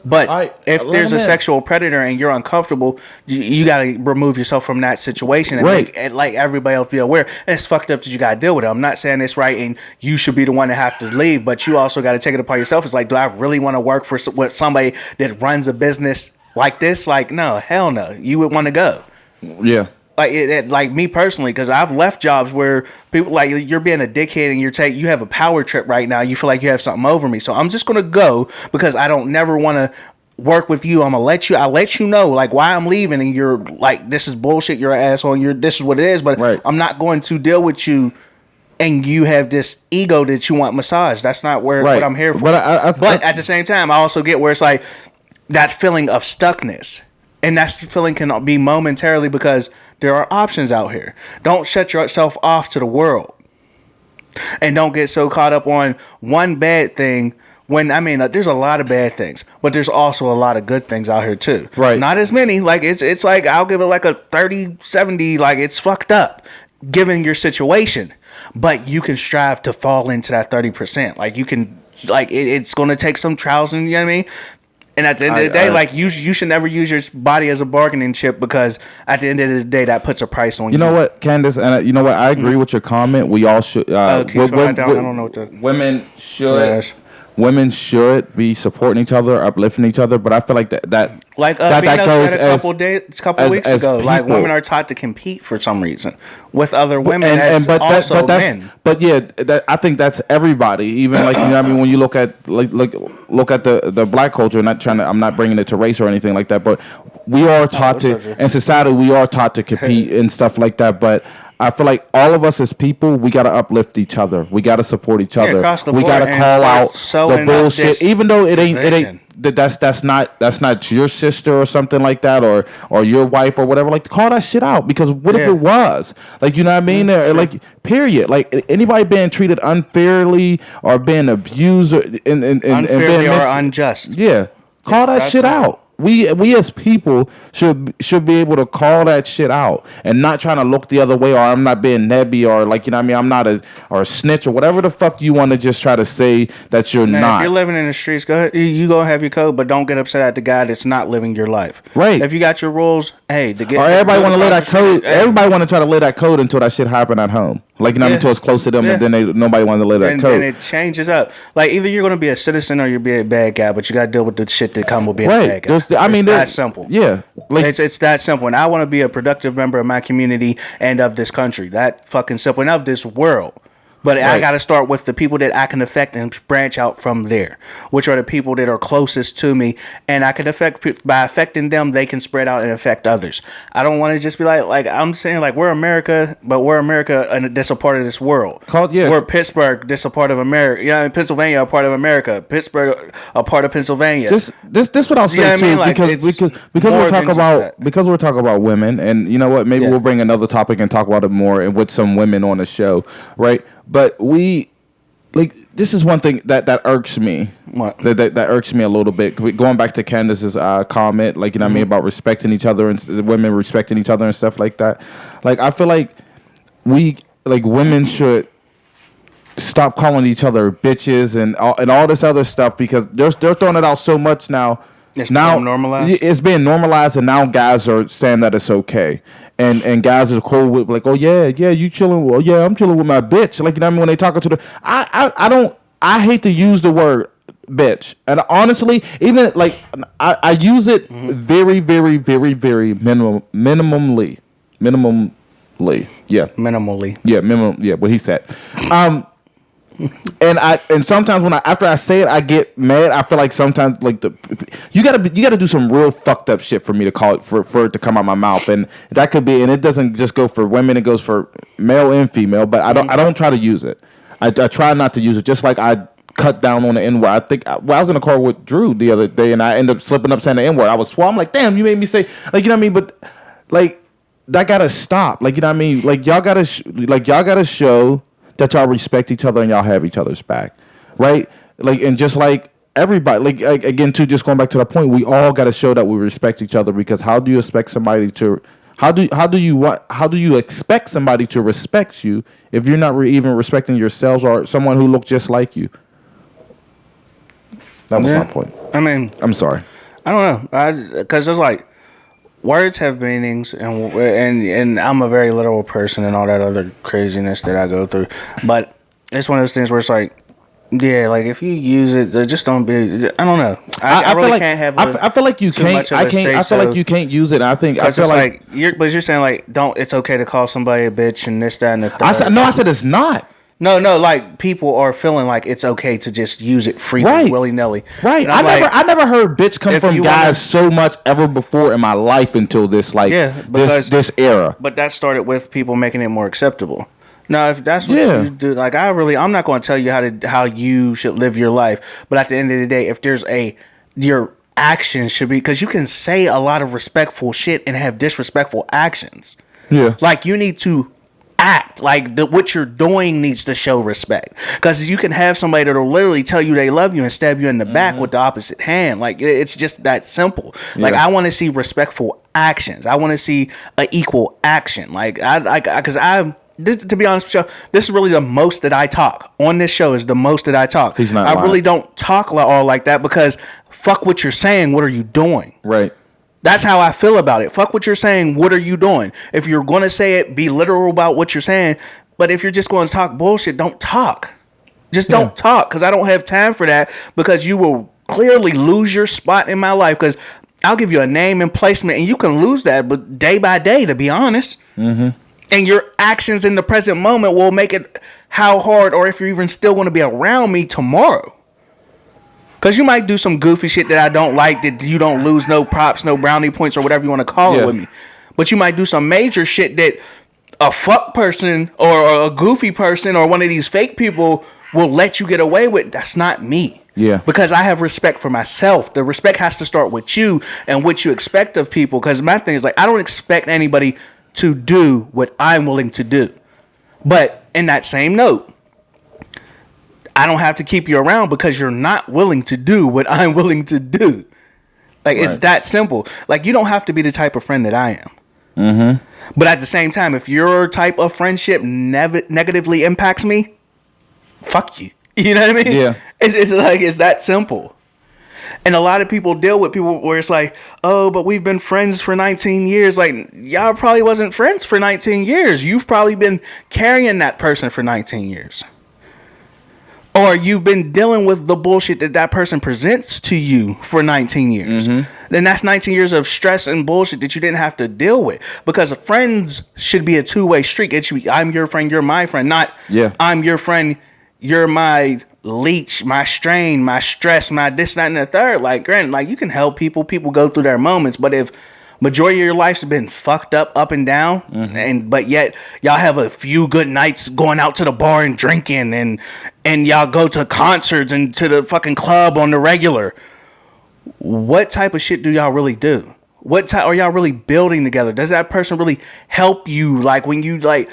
But if there's a sexual predator and you're uncomfortable, you got to remove yourself from that situation and make like everybody else be aware. And it's fucked up that you got to deal with it. I'm not saying it's right and you should be the one to have to leave, but you also got to take it upon yourself. It's like, do I really want to work for somebody that runs a business like this? Like, no, hell no. You would want to go. Yeah. Like like me personally, because I've left jobs where people, like, you're being a dickhead and you have a power trip right now. You feel like you have something over me, so I'm just gonna go because I don't never want to work with you. I'll let you know like why I'm leaving, and you're like, this is bullshit. You're an asshole. This is what it is. But I'm not going to deal with you. And you have this ego that you want massaged. That's not what I'm here for. But at the same time, I also get where it's like that feeling of stuckness. And that feeling can be momentarily because there are options out here. Don't shut yourself off to the world. And don't get so caught up on one bad thing when, I mean, there's a lot of bad things, but there's also a lot of good things out here too. Right. Not as many. Like, it's like, I'll give it like a 30-70, like, it's fucked up given your situation. But you can strive to fall into that 30%. Like, you can, like, it's going to take some trials, and you know what I mean? And at the end of the day, like, you should never use your body as a bargaining chip, because at the end of the day, that puts a price on you. You know what, Candace, and you know what, I agree with your comment. We all should. I don't know what the women should. Women should be supporting each other, uplifting each other, but I feel like that goes a couple weeks ago. People. Like, women are taught to compete for some reason with other women, men. But yeah, I think that's everybody. Even, like, you know what I mean, when you look at look at the black culture. I'm not bringing it to race or anything like that, but we are taught in society, we are taught to compete and stuff like that. But I feel like all of us as people, we got to uplift each other. We got to support each other. We got to call out the bullshit, even though it ain't that's not your sister or something like that, or your wife or whatever. Like, call that shit out, because what if it was? Like, you know what I mean? Like, period. Like, anybody being treated unfairly or being abused and unfairly or unjust. Yeah, call that shit out. We as people should be able to call that shit out and not trying to look the other way, or I'm not being nebby, or, like, you know what I mean, I'm not a snitch, or whatever the fuck you want to just try to say that you're not. If you're living in the streets, go ahead, you go have your code, but don't get upset at the guy that's not living your life. Right. If you got your rules, everybody want to lay that code. Everybody want to try to lay that code until that shit happen at home. Like, you know, until it's close to them, and then nobody wants to lay that code. And it changes up. Like, either you're going to be a citizen or you'll be a bad guy, but you got to deal with the shit that comes with being a bad guy. It's that simple. Yeah. Like, it's that simple. And I want to be a productive member of my community and of this country. That fucking simple. And of this world. But I got to start with the people that I can affect and branch out from there, which are the people that are closest to me. And I can affect, by affecting them, they can spread out and affect others. I don't want to just be like I'm saying, like, we're America, but we're America and that's a part of this world. We're Pittsburgh, that's a part of America. Yeah, Pennsylvania, a part of America. Pittsburgh, a part of Pennsylvania. This what I'll say too, like, because we're talking about women, and you know what? Maybe we'll bring another topic and talk about it more and with some women on the show, right? But this is one thing that irks me. What? That irks me a little bit. Going back to Candace's comment, like, you know what I mean, about respecting each other and women respecting each other and stuff like that. Like, I feel like women should stop calling each other bitches and all this other stuff, because they're throwing it out so much now. It's normalized. It's being normalized, and now guys are saying that it's okay. And guys are cool with, like, oh yeah, you chilling? Well, yeah, I'm chilling with my bitch. Like, you know what I mean? When they talking to the, I hate to use the word bitch. And honestly, even like I use it very, very, very, very minimally. Yeah. Minimally. Yeah, minimum. Yeah, what he said. And sometimes when after I say it, I get mad. I feel like sometimes, like, you gotta do some real fucked up shit for me to call it for it to come out my mouth, and that could be, and it doesn't just go for women, it goes for male and female. But I don't try to use it. I try not to use it. Just like I cut down on the N-word. I think I was in a car with Drew the other day, and I ended up slipping up saying the N-word. I was I'm like, damn, you made me say, like, you know what I mean? But like, that gotta stop. Like, you know what I mean? Like, y'all gotta show that y'all respect each other and y'all have each other's back, right? Like, and just like everybody, like again, too, just going back to the point, we all got to show that we respect each other, because how do you expect somebody to, how do you expect somebody to respect you if you're not even respecting yourselves or someone who looks just like you? That was my point. I mean, I'm sorry. I don't know, because it's like, words have meanings, and I'm a very literal person and all that other craziness that I go through. But it's one of those things where it's like, yeah, like, if you use it, just don't be. I don't know. I really can't have. I feel like you can't. I feel like you can't use it. I feel like you're saying, like, don't. It's okay to call somebody a bitch and this, that, and the third. I said it's not. No, like, people are feeling like it's okay to just use it freely, willy-nilly. Right. I never heard bitch come from guys so much ever before in my life until this, like, this era. But that started with people making it more acceptable. Now, if that's what you do, like, I'm not going to tell you how you should live your life. But at the end of the day, if there's your actions should be, because you can say a lot of respectful shit and have disrespectful actions. Yeah. Like, you need to act like what you're doing needs to show respect, because you can have somebody that'll literally tell you they love you and stab you in the back with the opposite hand. Like, it's just that simple. Like, I want to see respectful actions. I want to see an equal action. Like, to be honest with you, this is really the most that I talk on this show. Is the most that I talk. He's not lying. I really don't talk all like that, because fuck what you're saying. What are you doing? Right. That's how I feel about it. Fuck what you're saying. What are you doing? If you're going to say it, be literal about what you're saying. But if you're just going to talk bullshit, don't talk. Just don't talk, because I don't have time for that, because you will clearly lose your spot in my life, because I'll give you a name and placement, and you can lose that, but day by day, to be honest. Mm-hmm. And your actions in the present moment will make it how hard, or if you're even still going to be around me tomorrow. Because you might do some goofy shit that I don't like, that you don't lose no props, no brownie points, or whatever you want to call it with me. But you might do some major shit that a fuck person or a goofy person or one of these fake people will let you get away with. That's not me. Yeah. Because I have respect for myself. The respect has to start with you and what you expect of people. Because my thing is, like, I don't expect anybody to do what I'm willing to do. But in that same note, I don't have to keep you around because you're not willing to do what I'm willing to do. Like, it's that simple. Like, you don't have to be the type of friend that I am. Mm-hmm. But at the same time, if your type of friendship negatively impacts me, fuck you. You know what I mean? Yeah. It's like, it's that simple. And a lot of people deal with people where it's like, oh, but we've been friends for 19 years. Like, y'all probably wasn't friends for 19 years. You've probably been carrying that person for 19 years. Or you've been dealing with the bullshit that person presents to you for 19 years. Then that's 19 years of stress and bullshit that you didn't have to deal with. Because friends should be a two-way street. It should be, I'm your friend, you're my friend. Not, I'm your friend, you're my leech, my strain, my stress, my this, that, and the third. Like, granted, like, you can help people. People go through their moments. But if majority of your life's been fucked up and down, but yet y'all have a few good nights going out to the bar and drinking, and y'all go to concerts and to the fucking club on the regular. What type of shit do y'all really do? What type are y'all really building together? Does that person really help you? Like, when you like,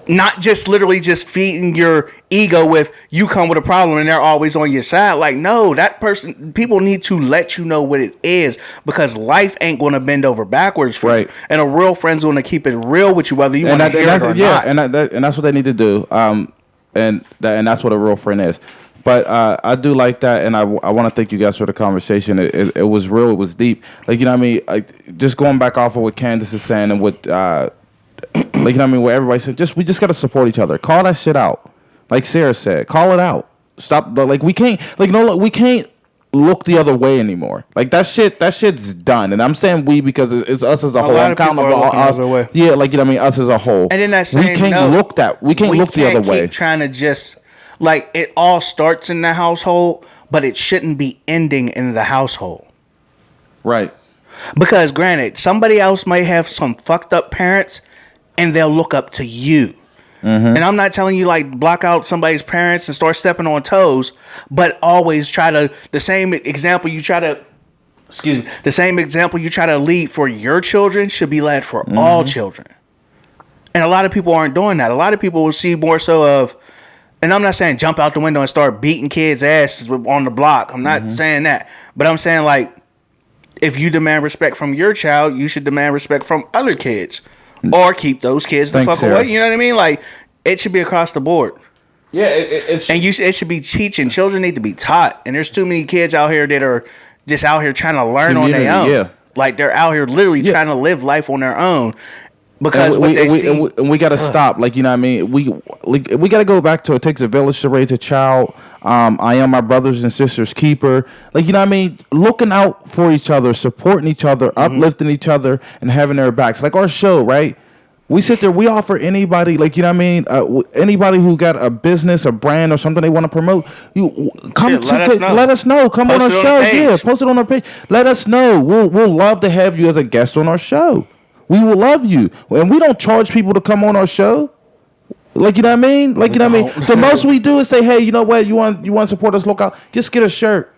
not just literally just feeding your ego with, you come with a problem and they're always on your side. Like, no, that person, people need to let you know what it is, because life ain't going to bend over backwards for you. And a real friend's going to keep it real with you, whether you want to hear it or not. And that's what they need to do. And that's what a real friend is. But I do like that, and I want to thank you guys for the conversation. It was real. It was deep. Like, you know what I mean? Just going back off of what Candace is saying and what... like, you know what I mean, what everybody said, we just gotta support each other. Call that shit out. Like Sarah said, call it out. Stop. Like, we can't, like, no, we can't look the other way anymore. Like, that shit's done. And I'm saying we because it's us as a whole. I'm counting us. Yeah, like, you know what I mean, us as a whole. And then that's saying, we can't look the other way. Keep trying to just, like, it all starts in the household, but it shouldn't be ending in the household. Right. Because granted, somebody else might have some fucked up parents, and they'll look up to you. And I'm not telling you, like, block out somebody's parents and start stepping on toes, but always try to, the same example you try to lead for your children should be led for all children. And a lot of people aren't doing that. A lot of people will see more so of, and I'm not saying jump out the window and start beating kids' asses on the block. I'm not saying that. But I'm saying, like, if you demand respect from your child, you should demand respect from other kids. Or keep those kids the fuck away. You know what I mean? Like, it should be across the board. Yeah, it should be teaching. Children need to be taught. And there's too many kids out here that are just out here trying to learn on their own. Yeah. Like, they're out here literally trying to live life on their own. Because we got to stop. Like, you know what I mean? We got to go back to it takes a village to raise a child. I am my brothers and sisters' keeper. Like, you know what I mean? Looking out for each other, supporting each other, uplifting each other, and having their backs. Like our show, right? We sit there, we offer anybody, like, you know what I mean? Anybody who got a business, a brand, or something they want to promote, let us know. Come on our show. Yeah, post it on our page. Let us know. We'll love to have you as a guest on our show. We will love you. And we don't charge people to come on our show. Like, you know what I mean? Like, you know what I mean? The most we do is say, hey, you know what? You want to support us, look out. Just get a shirt.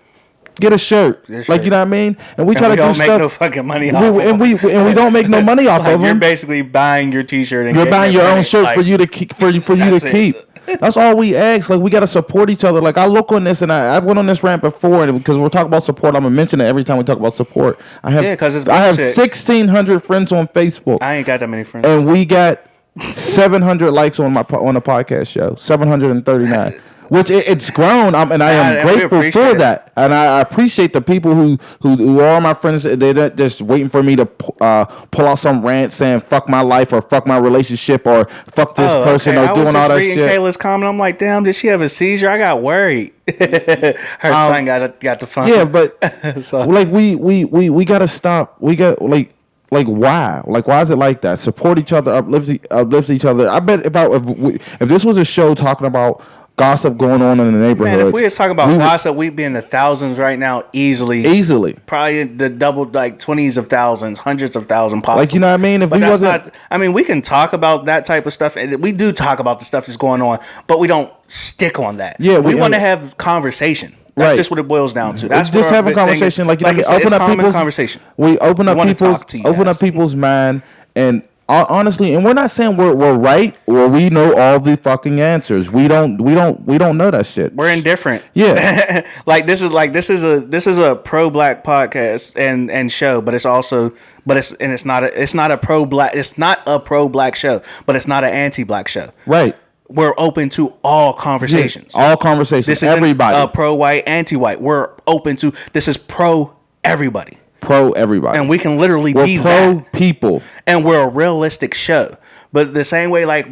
Get a shirt. Like, you know what I mean? And we try to do stuff. We don't make no fucking money off of them. And we don't make no money off of them. You're basically buying your t-shirt. And you're buying your own shirt, like, for you to keep. For you to keep. That's all we ask. Like, we got to support each other. Like, I look on this, and I went on this rant before, and because we're talking about support, I'm going to mention it every time we talk about support. I have 1,600 friends on Facebook. I ain't got that many friends. And we got 700 likes on the podcast show. 739. Which it's grown, and I am grateful for that, and I appreciate the people who are my friends. They're just waiting for me to pull out some rant saying "fuck my life" or "fuck my relationship" or "fuck this person" or doing all that shit. Kayla's comment. I'm like, damn, did she have a seizure? I got worried. Her son got the fun. Yeah, but so. Like we gotta stop. We got like why? Like, why is it like that? Support each other, uplift each other. I bet if this was a show talking about gossip going on in the neighborhood. Man, if we was talking about gossip, we'd be in the thousands right now, easily. Probably the double, like 20s of thousands, hundreds of thousands, possibly. Like, you know what I mean? If we wasn't, I mean, we can talk about that type of stuff, and we do talk about the stuff that's going on, but we don't stick on that. Yeah, we want to have conversation. That's just what it boils down to. That's just have a conversation, like, you know, open up people's conversation. We open up people's mind, and honestly, and we're not saying we're right or we know all the fucking answers. We don't know that shit. We're indifferent. Yeah. this is a pro-black podcast and show, but it's not a pro-black show, but it's not an anti-black show. Right. We're open to all conversations. Yeah, all conversations. This everybody. Isn't pro-white, anti-white. We're open to, this is pro-everybody. Pro everybody. And we can literally be pro people. And we're a realistic show. But the same way, like,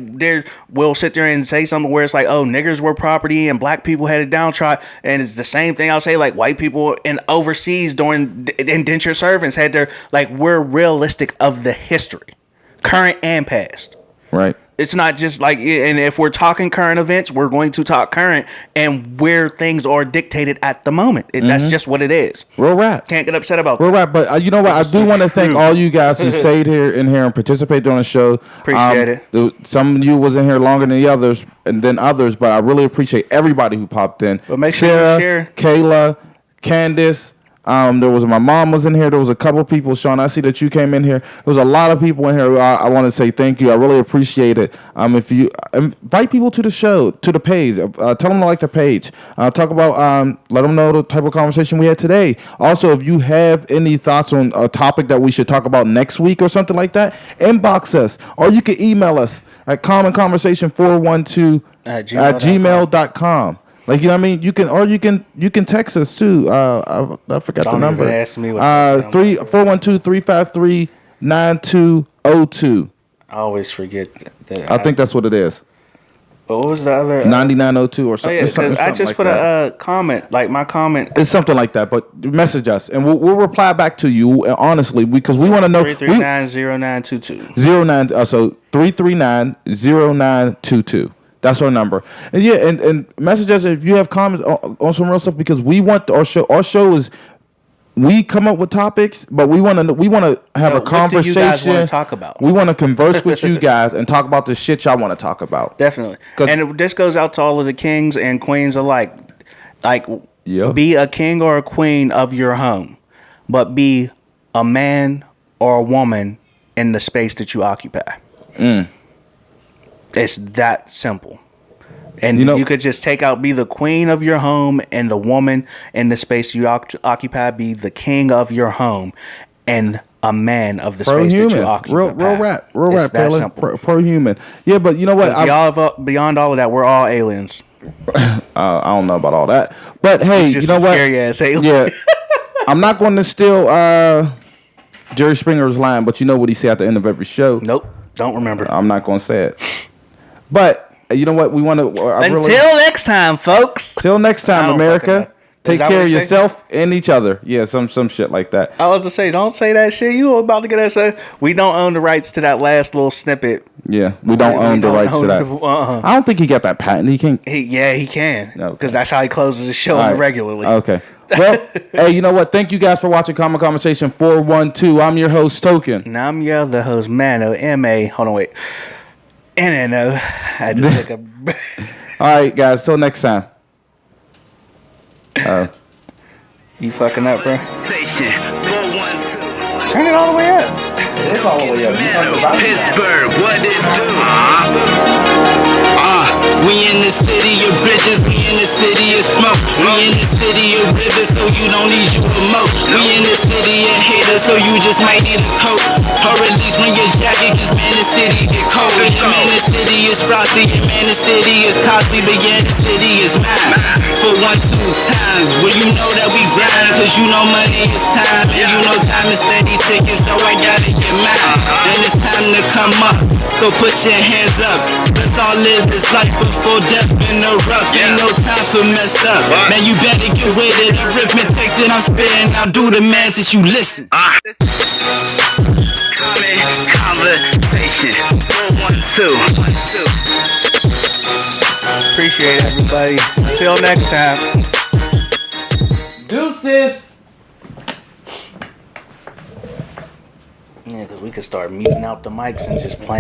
we'll sit there and say something where it's like, oh, niggers were property and black people had it downtrodden. And it's the same thing I'll say, like, white people in overseas during indentured servants had their, like, we're realistic of the history, current and past. Right. It's not just like, and if we're talking current events, we're going to talk current and where things are dictated at the moment. That's just what it is. Real rap. Can't get upset about that. Real rap. But you know what? I do want to thank all you guys who stayed in here and participated on the show. Appreciate it. Some of you was in here longer than the others, but I really appreciate everybody who popped in. But make Sarah, sure you share. Kayla, Candace. There was my mom was in here. There was a couple people. Sean, I see that you came in here. There was a lot of people in here. I want to say thank you. I really appreciate it. If you invite people to the show, to the page, tell them to like the page. Talk about, let them know the type of conversation we had today. Also, if you have any thoughts on a topic that we should talk about next week or something like that, inbox us, or you can email us at commonconversation412 at gmail.com. Like, you know what I mean? You can text us too. I forgot the number. Don't even ask me what 412-353-9202. I always forget that. I think that's what it is. What was the other? 9902 or something. Oh, yeah, something I just like put a comment, like my comment. It's something like that, but message us and we'll reply back to you honestly because we want to know. 339-0922. So 339-0922. That's our number. And yeah, and message us if you have comments on some real stuff because we want our show. Our show is we come up with topics, but we want to have a conversation. What do you guys want to talk about? We want to converse with you guys and talk about the shit y'all want to talk about. Definitely. And this goes out to all of the kings and queens alike. Like, yep. Be a king or a queen of your home, but be a man or a woman in the space that you occupy. It's that simple. And you could just take out, be the queen of your home, and the woman in the space you occupy, be the king of your home, and a man of the space that you occupy. Real rap, that simple. Pro-human. Yeah, but you know what? Beyond all of that, we're all aliens. I don't know about all that. But hey, you know what? Scary ass alien. Yeah. I'm not going to steal Jerry Springer's line, but you know what he said at the end of every show? Nope. Don't remember. I'm not going to say it. But you know what? We want to. Until next time, folks. Till next time, America. Take care of yourself and each other. Yeah, some shit like that. I was to say, don't say that shit. You were about to get that shit. We don't own the rights to that last little snippet. Yeah, we don't own the rights to that. I don't think he got that patent. He can. He can. Because that's how he closes his show regularly. Okay. Well, hey, you know what? Thank you guys for watching Common Conversation 412. I'm your host, Token. And I'm your other host, Mano. M-A. Hold on, wait. N-N-O. I just took a... All right, guys. Till next time. You fucking up, bro? Turn it all the way up. It's all the way up. Pittsburgh, what it do? We in the city of bridges, we in the city of smoke. We in the city of rivers, so you don't need you a moat. We in the city of haters, so you just might need a coat. Or at least bring your jacket, cause man, the city get cold. Yeah, man, the city is frosty, yeah, man, the city is costly, but yeah, the city is mine. For 1-2 times, well, you know that we grind, cause you know money is time, and you know time is steady ticking, so I gotta get mine. Then it's time to come up, so put your hands up. Let's all live this life before death interrupt. Ain't no time for messed up. Man, you better get with it. Arithmetic that I'm spitting, I'll do the math that you listen. Common conversation. 412. Appreciate it, everybody. Until next time. Deuces. Yeah, because we could start muting out the mics and just playing.